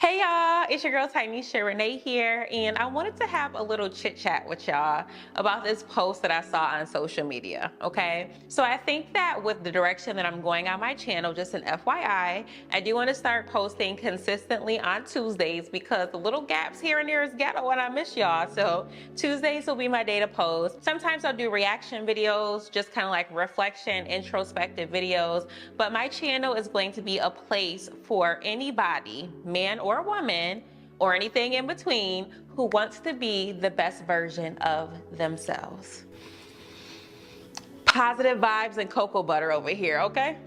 Hey y'all, it's your girl Tynisha Renee here, and I wanted to have a little chit chat with y'all about this post that I saw on social media, okay? So I think that with the direction that I'm going on my channel, just an FYI, I do want to start posting consistently on Tuesdays because the little gaps here and there is ghetto and I miss y'all. So Tuesdays will be my day to post. Sometimes I'll do reaction videos, just kind of like reflection, introspective videos, but my channel is going to be a place for anybody, man or woman, or anything in between, who wants to be the best version of themselves. Positive vibes and cocoa butter over here, okay?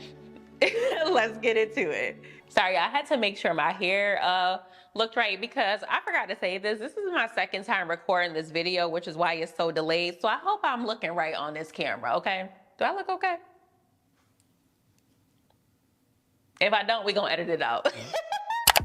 Let's get into it. Sorry, I had to make sure my hair looked right because I forgot to say this. This is my second time recording this video, which is why it's so delayed. So I hope I'm looking right on this camera, okay? Do I look okay? If I don't, we're gonna edit it out.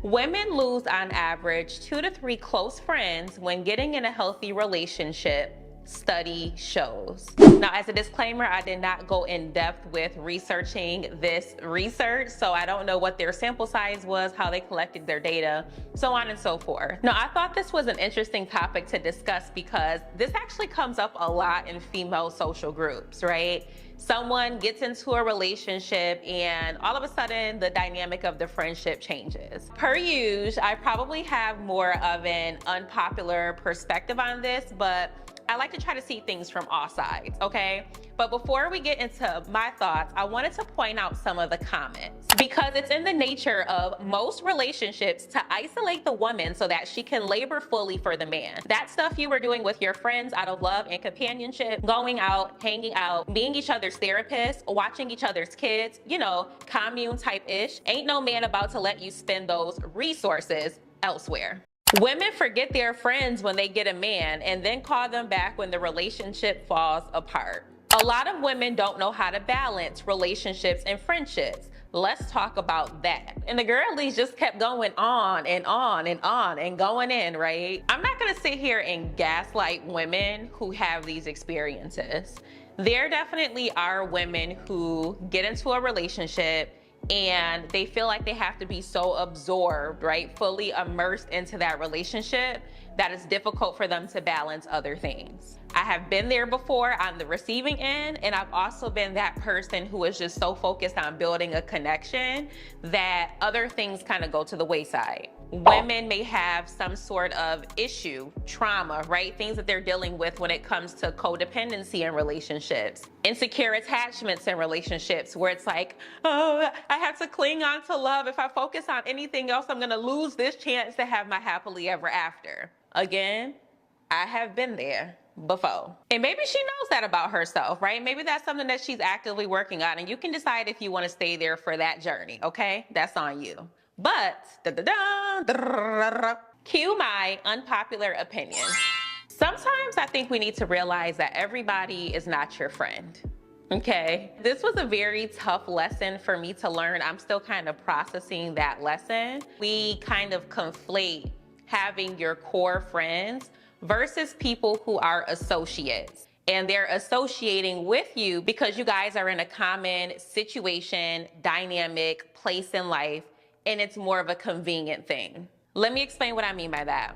Women lose on average 2 to 3 close friends when getting in a healthy relationship, study shows. Now, as a disclaimer, I did not go in depth with researching this research, so I don't know what their sample size was, how they collected their data, so on and so forth. Now, I thought this was an interesting topic to discuss because this actually comes up a lot in female social groups, right? Someone gets into a relationship and all of a sudden the dynamic of the friendship changes. Per usual, I probably have more of an unpopular perspective on this, but I like to try to see things from all sides, okay? But before we get into my thoughts, I wanted to point out some of the comments because it's in the nature of most relationships to isolate the woman so that she can labor fully for the man. That stuff you were doing with your friends out of love and companionship, going out, hanging out, being each other's therapists, watching each other's kids, you know, commune type-ish, ain't no man about to let you spend those resources elsewhere. Women forget their friends when they get a man and then call them back when the relationship falls apart. A lot of women don't know how to balance relationships and friendships. Let's talk about that. And the girlies just kept going on and on and on and going in, right? I'm not gonna sit here and gaslight women who have these experiences. There definitely are women who get into a relationship and they feel like they have to be so absorbed, right? Fully immersed into that relationship that it's difficult for them to balance other things. I have been there before on the receiving end, and I've also been that person who is just so focused on building a connection that other things kind of go to the wayside. Women may have some sort of issue, trauma, right? Things that they're dealing with when it comes to codependency in relationships, insecure attachments in relationships, where it's like, oh, I have to cling on to love. If I focus on anything else, I'm gonna lose this chance to have my happily ever after. Again, I have been there before. And maybe she knows that about herself, right? Maybe that's something that she's actively working on, and you can decide if you want to stay there for that journey, okay? That's on you. But, cue my unpopular opinion. Sometimes I think we need to realize that everybody is not your friend. Okay, this was a very tough lesson for me to learn. I'm still kind of processing that lesson. We kind of conflate having your core friends versus people who are associates. And they're associating with you because you guys are in a common situation, dynamic, place in life, and it's more of a convenient thing. Let me explain what I mean by that.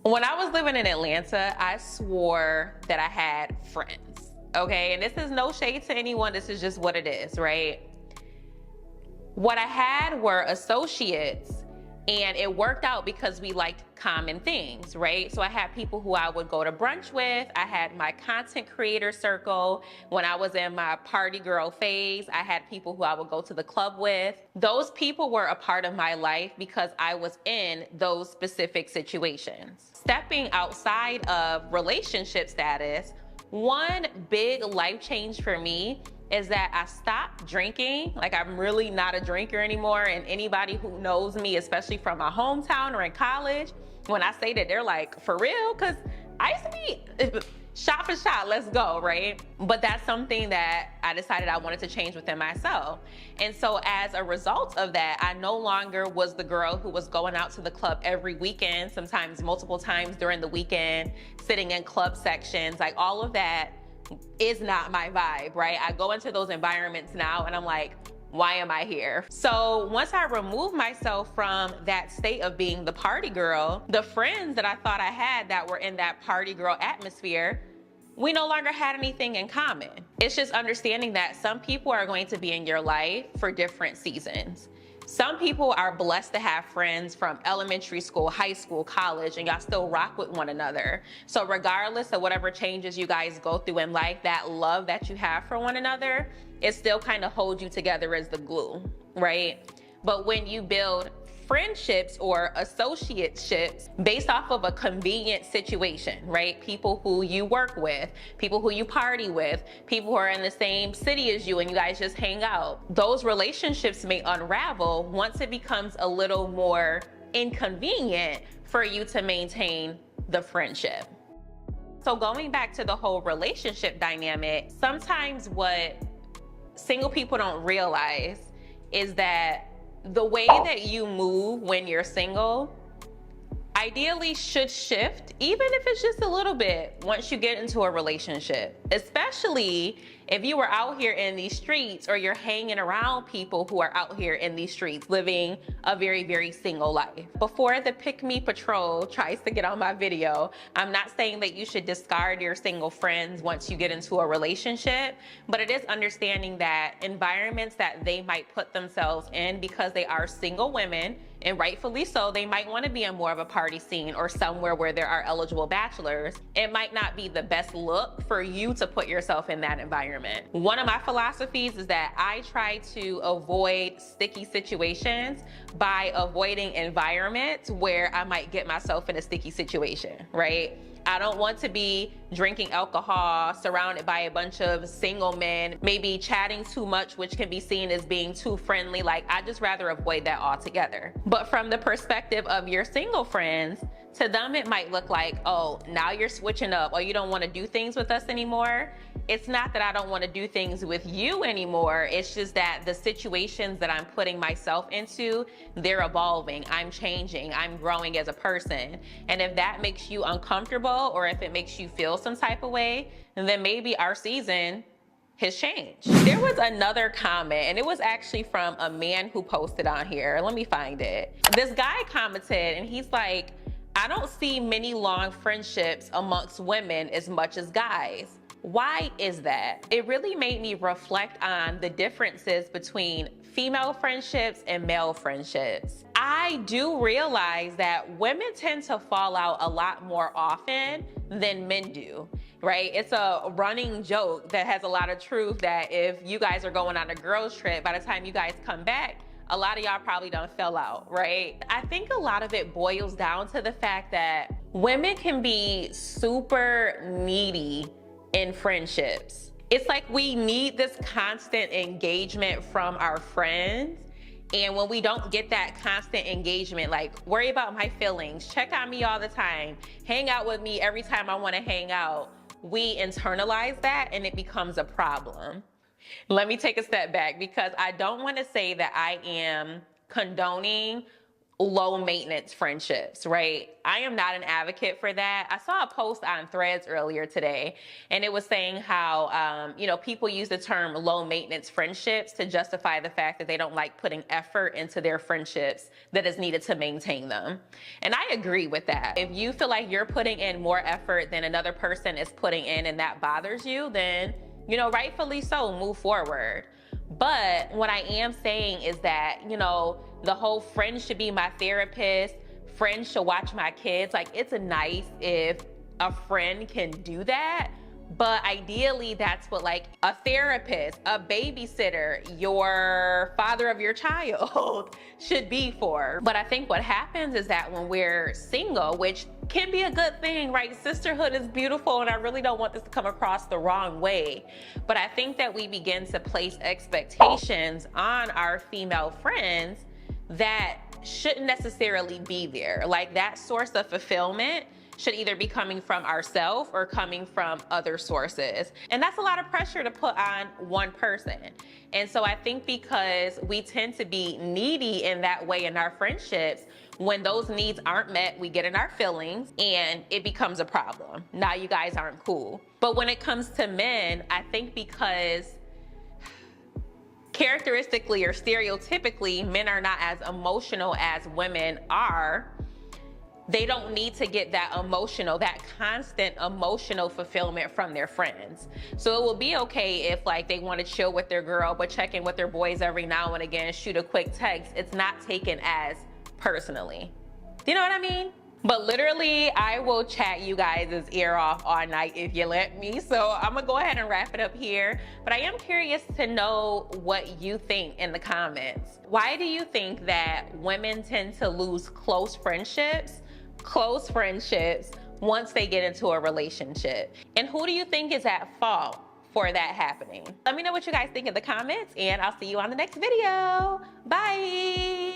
When I was living in Atlanta, I swore that I had friends, okay? And this is no shade to anyone, this is just what it is, right? What I had were associates, and it worked out because we liked common things, right? So I had people who I would go to brunch with. I had my content creator circle. When I was in my party girl phase, I had people who I would go to the club with. Those people were a part of my life because I was in those specific situations. Stepping outside of relationship status, one big life change for me is that I stopped drinking. Like, I'm really not a drinker anymore, and anybody who knows me, especially from my hometown or in college, when I say that, they're like, for real? Because I used to be shot for shot, let's go, right? But that's something that I decided I wanted to change within myself. And so as a result of that, I no longer was the girl who was going out to the club every weekend, sometimes multiple times during the weekend, sitting in club sections, like all of that is not my vibe, right? I go into those environments now and I'm like, why am I here? So once I removed myself from that state of being the party girl, the friends that I thought I had that were in that party girl atmosphere, we no longer had anything in common. It's just understanding that some people are going to be in your life for different seasons. Some people are blessed to have friends from elementary school, high school, college, and y'all still rock with one another. So regardless of whatever changes you guys go through in life, that love that you have for one another, it still kind of holds you together as the glue, right? But when you build friendships or associateships based off of a convenient situation, right? People who you work with, people who you party with, people who are in the same city as you and you guys just hang out. Those relationships may unravel once it becomes a little more inconvenient for you to maintain the friendship. So going back to the whole relationship dynamic, sometimes what single people don't realize is that the way that you move when you're single ideally should shift, even if it's just a little bit, once you get into a relationship. Especially if you were out here in these streets or you're hanging around people who are out here in these streets living a very, very single life. Before the Pick Me Patrol tries to get on my video, I'm not saying that you should discard your single friends once you get into a relationship, but it is understanding that environments that they might put themselves in because they are single women, and rightfully so, they might want to be in more of a party scene or somewhere where there are eligible bachelors. It might not be the best look for you to put yourself in that environment. One of my philosophies is that I try to avoid sticky situations by avoiding environments where I might get myself in a sticky situation, right? I don't want to be drinking alcohol, surrounded by a bunch of single men, maybe chatting too much, which can be seen as being too friendly. Like, I just rather avoid that altogether. But from the perspective of your single friends, to them it might look like, oh, now you're switching up, or you don't want to do things with us anymore. It's not that I don't want to do things with you anymore. It's just that the situations that I'm putting myself into, they're evolving. I'm changing. I'm growing as a person. And if that makes you uncomfortable, or if it makes you feel some type of way, then maybe our season has changed. There was another comment, and it was actually from a man who posted on here. Let me find it. This guy commented, and he's like, I don't see many long friendships amongst women as much as guys. Why is that? It really made me reflect on the differences between female friendships and male friendships. I do realize that women tend to fall out a lot more often than men do, right? It's a running joke that has a lot of truth that if you guys are going on a girls trip, by the time you guys come back, a lot of y'all probably done fell out, right? I think a lot of it boils down to the fact that women can be super needy in friendships. It's like we need this constant engagement from our friends. And when we don't get that constant engagement, like worry about my feelings, check on me all the time, hang out with me every time I want to hang out, we internalize that and it becomes a problem. Let me take a step back, because I don't want to say that I am condoning low maintenance friendships, right? I am not an advocate for that. I saw a post on Threads earlier today, and it was saying how, people use the term low maintenance friendships to justify the fact that they don't like putting effort into their friendships that is needed to maintain them. And I agree with that. If you feel like you're putting in more effort than another person is putting in and that bothers you, then, rightfully so, move forward. But what I am saying is that, the whole friend should be my therapist, friends should watch my kids. Like, it's nice if a friend can do that. But ideally, that's what like a therapist, a babysitter, your father of your child should be for. But I think what happens is that when we're single, which can be a good thing, right? Sisterhood is beautiful, and I really don't want this to come across the wrong way. But I think that we begin to place expectations on our female friends that shouldn't necessarily be there. Like, that source of fulfillment should either be coming from ourselves or coming from other sources. And that's a lot of pressure to put on one person. And so I think because we tend to be needy in that way in our friendships, when those needs aren't met, we get in our feelings and it becomes a problem. Now you guys aren't cool. But when it comes to men, I think because characteristically or stereotypically, men are not as emotional as women are. They don't need to get that constant emotional fulfillment from their friends. So it will be okay if like they want to chill with their girl, but check in with their boys every now and again, shoot a quick text. It's not taken as personally. Do you know what I mean? But literally, I will chat you guys' ear off all night if you let me. So I'm gonna go ahead and wrap it up here. But I am curious to know what you think in the comments. Why do you think that women tend to lose close friendships once they get into a relationship? And who do you think is at fault for that happening? Let me know what you guys think in the comments, and I'll see you on the next video. Bye.